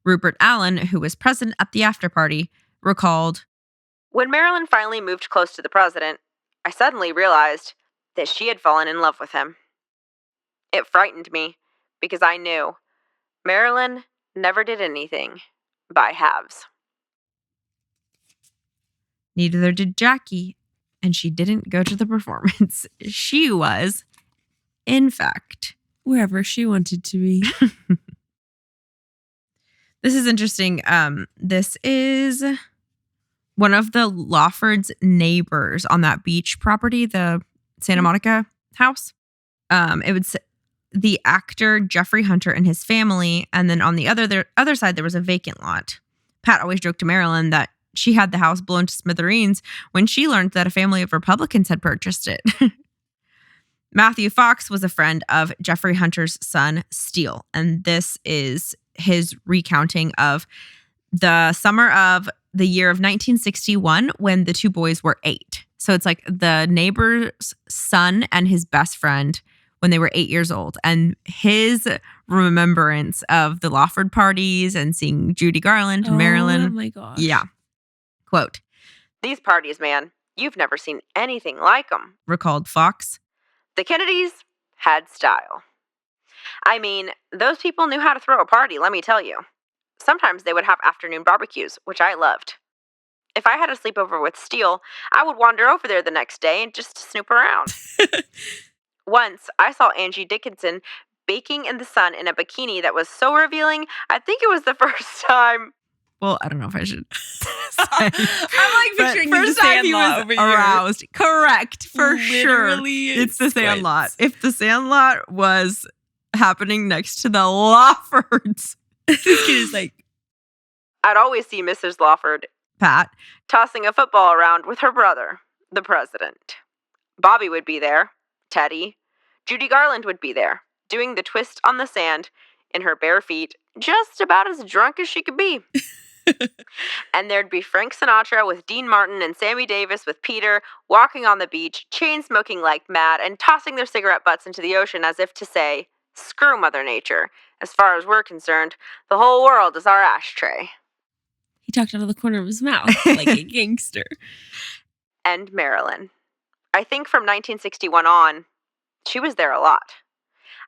Rupert Allen, who was present at the after-party, recalled, "When Marilyn finally moved close to the president, I suddenly realized that she had fallen in love with him. It frightened me because I knew Marilyn never did anything by halves." Neither did Jackie, and she didn't go to the performance. She was, in fact, wherever she wanted to be. This is interesting. This is one of the Lawford's neighbors on that beach property, the Santa Monica house. It was the actor Jeffrey Hunter and his family, and then on the other side there was a vacant lot. Pat always joked to Marilyn that she had the house blown to smithereens when she learned that a family of Republicans had purchased it. Matthew Fox was a friend of Jeffrey Hunter's son, Steele, and this is his recounting of the summer of the year of 1961 when the two boys were 8. So it's like the neighbor's son and his best friend when they were 8 years old, and his remembrance of the Lawford parties and seeing Judy Garland and Marilyn. Oh my gosh. Yeah. Quote, "These parties, man, you've never seen anything like them," recalled Fox. "The Kennedys had style. I mean, those people knew how to throw a party, let me tell you. Sometimes they would have afternoon barbecues, which I loved. If I had a sleepover with Steele, I would wander over there the next day and just snoop around. Once, I saw Angie Dickinson baking in the sun in a bikini that was so revealing, I think it was the first time..." Well, I don't know if I should say. I'm like picturing first the time he Sandlot was over here. Correct, for sure. Literally It's the squints. Sandlot. If the Sandlot was happening next to the Lawfords. This kid is like, "I'd always see Mrs. Lawford Pat. tossing a football around with her brother, the president. Bobby would be there, Teddy. Judy Garland would be there, doing the twist on the sand in her bare feet, just about as drunk as she could be. And there'd be Frank Sinatra with Dean Martin and Sammy Davis with Peter walking on the beach, chain smoking like mad, and tossing their cigarette butts into the ocean as if to say, screw Mother Nature. As far as we're concerned, the whole world is our ashtray. He talked out of the corner of his mouth like a gangster. And Marilyn. I think from 1961 on, she was there a lot.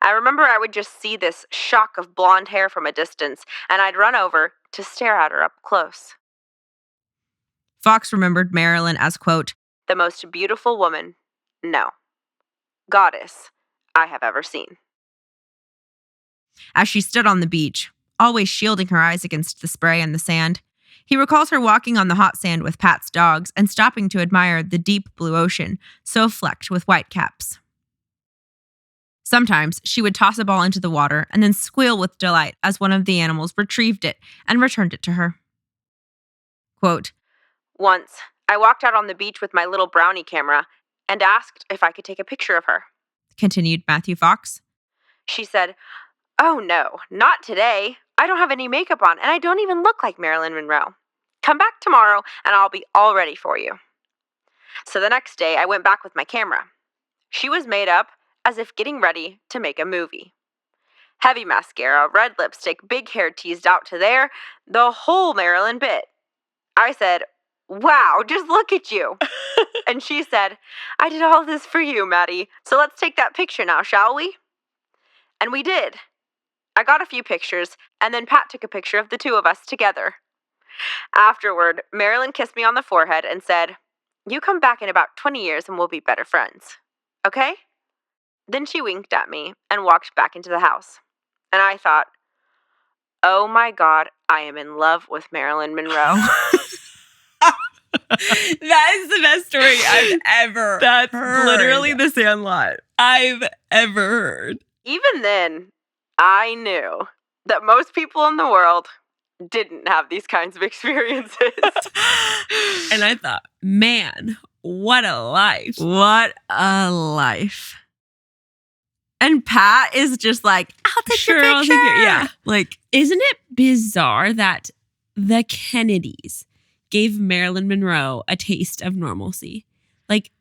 I remember I would just see this shock of blonde hair from a distance, and I'd run over to stare at her up close. Fox remembered Marilyn as, quote, the most beautiful woman, no, goddess I have ever seen. As she stood on the beach, always shielding her eyes against the spray and the sand, he recalls her walking on the hot sand with Pat's dogs and stopping to admire the deep blue ocean, so flecked with white caps. Sometimes she would toss a ball into the water and then squeal with delight as one of the animals retrieved it and returned it to her. Quote, once, I walked out on the beach with my little brownie camera and asked if I could take a picture of her. Continued Matthew Fox. She said, oh no, not today. I don't have any makeup on and I don't even look like Marilyn Monroe. Come back tomorrow and I'll be all ready for you. So the next day I went back with my camera. She was made up as if getting ready to make a movie. Heavy mascara, red lipstick, big hair teased out to there, the whole Marilyn bit. I said, wow, just look at you. And she said, I did all this for you, Maddie, so let's take that picture now, shall we? And we did. I got a few pictures, and then Pat took a picture of the two of us together. Afterward, Marilyn kissed me on the forehead and said, you come back in about 20 years and we'll be better friends. Okay? Then she winked at me and walked back into the house. And I thought, oh my God, I am in love with Marilyn Monroe. That is the best story I've ever heard. Literally the Sandlot I've ever heard. Even then, I knew that most people in the world didn't have these kinds of experiences. And I thought, man, what a life. What a life. And Pat is just like, I'll take your picture. I'll take it. Yeah. Like, isn't it bizarre that the Kennedys gave Marilyn Monroe a taste of normalcy? Like,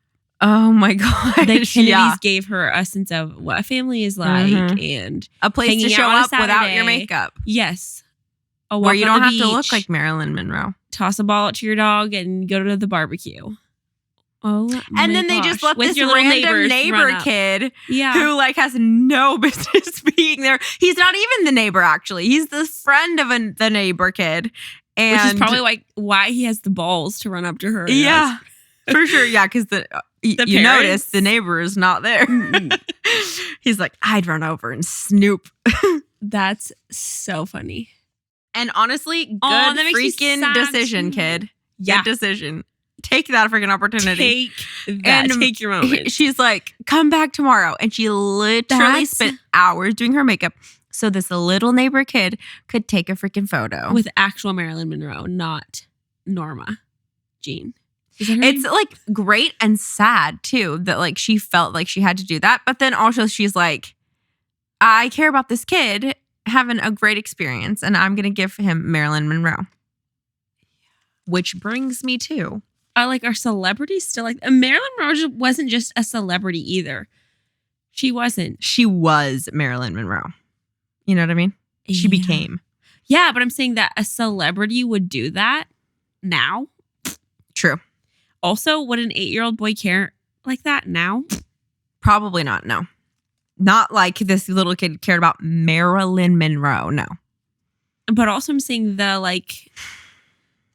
oh my God. The Kennedys gave her a sense of what a family is like and a place to show up without your makeup. Yes. Where you don't have to look like Marilyn Monroe. Toss a ball out to your dog and go to the barbecue. Oh, and then they just let this random neighbor kid who like has no business being there. He's not even the neighbor, actually. He's the friend of the neighbor kid. And which is probably like why he has the balls to run up to her. Yeah, for sure. Yeah, because you notice the neighbor is not there. He's like, I'd run over and snoop. That's so funny. And honestly, good freaking decision, kid. Yeah. Good decision. Take that freaking opportunity. Take that. Take your moment. She's like, come back tomorrow. And she literally spent hours doing her makeup so this little neighbor kid could take a freaking photo. With actual Marilyn Monroe, not Norma Jeane. It's like great and sad too that like she felt like she had to do that. But then also she's like, I care about this kid having a great experience and I'm going to give him Marilyn Monroe. Which brings me to... like our celebrities still like... Marilyn Monroe wasn't just a celebrity either. She wasn't. She was Marilyn Monroe. You know what I mean? She became. Yeah, but I'm saying that a celebrity would do that now. True. Also, would an 8-year-old boy care like that now? Probably not, no. Not like this little kid cared about Marilyn Monroe, no. But also I'm saying the like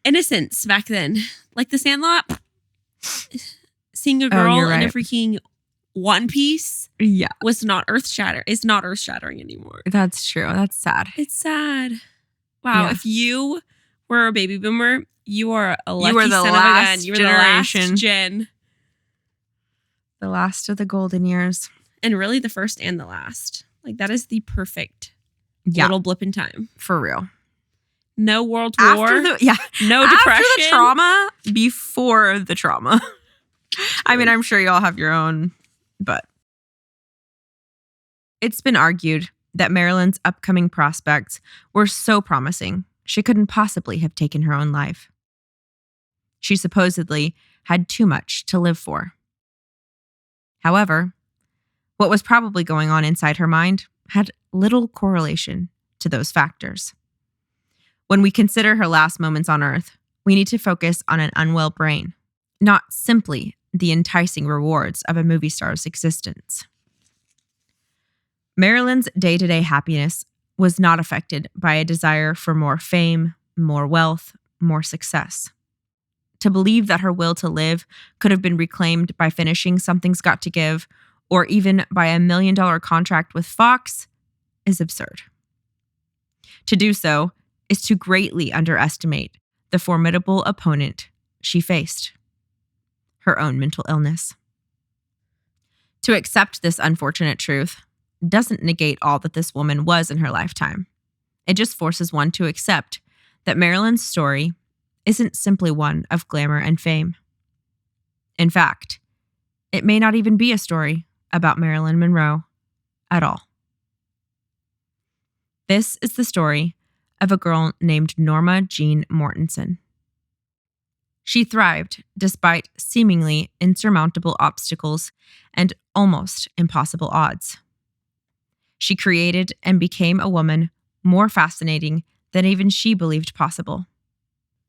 innocence back then. Like the Sandlot. Seeing a girl in a freaking one piece was not earth-shattering. It's not earth-shattering anymore. That's true. That's sad. It's sad. Wow. Yeah. If you were a baby boomer, you are a lucky son of a gun. You were the last gen. The last of the golden years. And really the first and the last. Like that is the perfect little blip in time. For real. No world war. No depression. After the trauma, before the trauma. I mean, I'm sure y'all have your own, but. It's been argued that Marilyn's upcoming prospects were so promising she couldn't possibly have taken her own life. She supposedly had too much to live for. However, what was probably going on inside her mind had little correlation to those factors. When we consider her last moments on Earth, we need to focus on an unwell brain, not simply the enticing rewards of a movie star's existence. Marilyn's day-to-day happiness was not affected by a desire for more fame, more wealth, more success. To believe that her will to live could have been reclaimed by finishing Something's Got to Give or even by $1 million contract with Fox is absurd. To do so is to greatly underestimate the formidable opponent she faced, her own mental illness. To accept this unfortunate truth doesn't negate all that this woman was in her lifetime. It just forces one to accept that Marilyn's story isn't simply one of glamour and fame. In fact, it may not even be a story about Marilyn Monroe at all. This is the story of a girl named Norma Jeane Mortensen. She thrived despite seemingly insurmountable obstacles and almost impossible odds. She created and became a woman more fascinating than even she believed possible.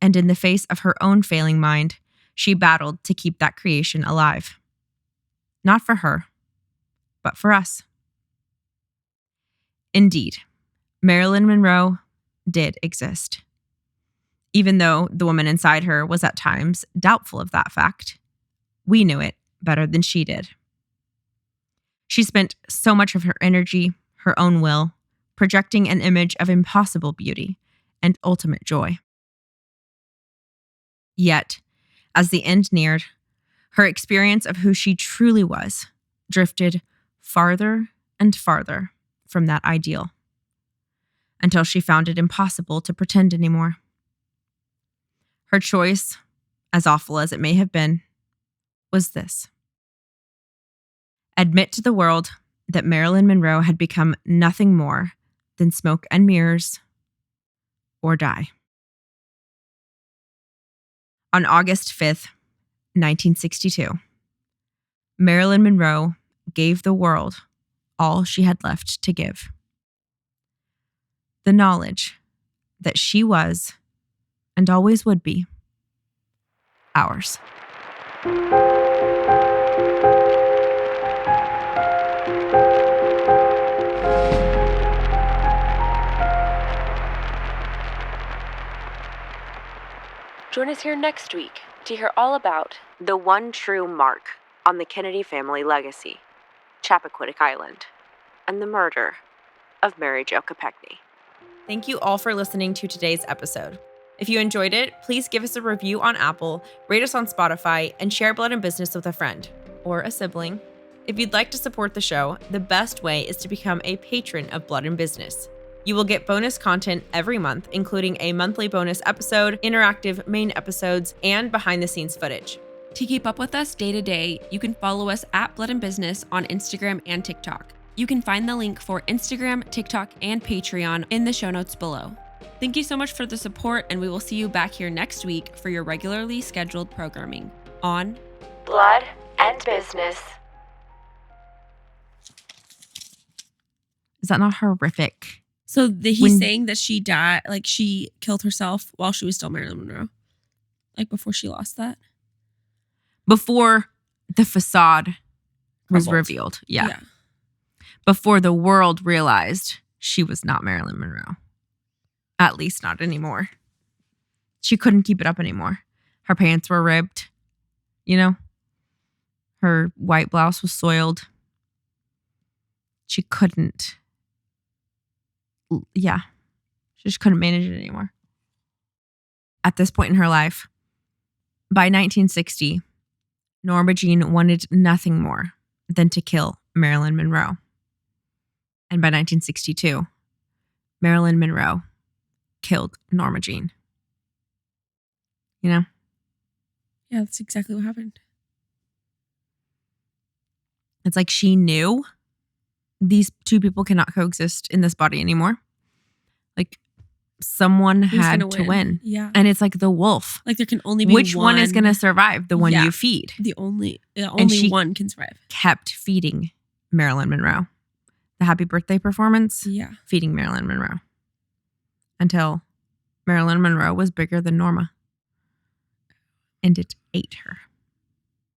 And in the face of her own failing mind, she battled to keep that creation alive. Not for her, but for us. Indeed, Marilyn Monroe did exist. Even though the woman inside her was at times doubtful of that fact, we knew it better than she did. She spent so much of her energy, her own will, projecting an image of impossible beauty and ultimate joy. Yet, as the end neared, her experience of who she truly was drifted farther and farther from that ideal, until she found it impossible to pretend anymore. Her choice, as awful as it may have been, was this: admit to the world that Marilyn Monroe had become nothing more than smoke and mirrors, or die. On August 5th, 1962, Marilyn Monroe gave the world all she had left to give: the knowledge that she was, and always would be, ours. Join us here next week to hear all about the one true mark on the Kennedy family legacy, Chappaquiddick Island, and the murder of Mary Jo Kopechne. Thank you all for listening to today's episode. If you enjoyed it, please give us a review on Apple, rate us on Spotify, and share Blood and Business with a friend or a sibling. If you'd like to support the show, the best way is to become a patron of Blood and Business. You will get bonus content every month, including a monthly bonus episode, interactive main episodes, and behind-the-scenes footage. To keep up with us day to day, you can follow us at Blood and Business on Instagram and TikTok. You can find the link for Instagram, TikTok, and Patreon in the show notes below. Thank you so much for the support, and we will see you back here next week for your regularly scheduled programming on Blood and Business. Is that not horrific? So he's saying that she died, like she killed herself while she was still Marilyn Monroe, like before she lost that. Before the facade was Crumbled. revealed. Yeah. Before the world realized she was not Marilyn Monroe. At least not anymore. She couldn't keep it up anymore. Her pants were ripped. You know? Her white blouse was soiled. She couldn't. Yeah. She just couldn't manage it anymore. At this point in her life, by 1960, Norma Jeane wanted nothing more than to kill Marilyn Monroe. And by 1962, Marilyn Monroe killed Norma Jeane. You know? Yeah, that's exactly what happened. It's like she knew these two people cannot coexist in this body anymore. Like, someone Who's had gonna to win. Yeah. And it's like the wolf. Like there can only be Which one is going to survive? The one Yeah. you feed. The only she one can survive. Kept feeding Marilyn Monroe. The happy birthday performance, Yeah. feeding Marilyn Monroe. Until Marilyn Monroe was bigger than Norma. And it ate her.